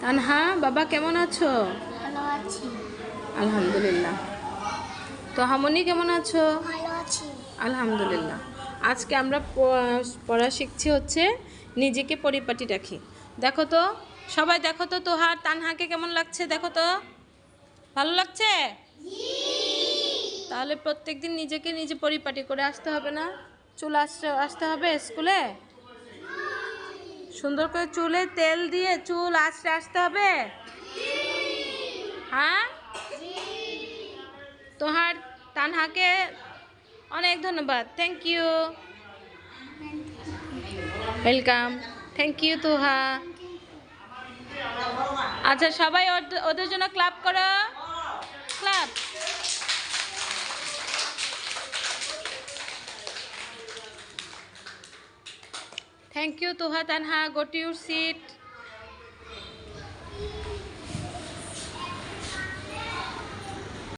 তানহা বাবা কেমন আছো? ভালো আছি। আলহামদুলিল্লাহ। তো হামনি কেমন আছো? ভালো আছি। আলহামদুলিল্লাহ। আজকে আমরা পড়া শিখছি হচ্ছে নিজেকে পরিপাটি রাখি। দেখো তো, সবাই দেখো তো তোহার তানহাকে কেমন লাগছে, দেখো তো। ভালো লাগছে? তাহলে প্রত্যেকদিন নিজেকে নিজে পরিপাটি করে আসতে হবে না? চুল আসতে হবে স্কুলে, সুন্দর করে চুলে তেল দিয়ে চুল আঁচড়ে আসতে হবে। হ্যাঁ, তোহার তানহাকে অনেক ধন্যবাদ। Thank you. Welcome. Thank you Toha. আচ্ছা, সবাই ওদের জন্য ক্লাপ করো। Clap. Thank you Toha Tanha. Go to your seat.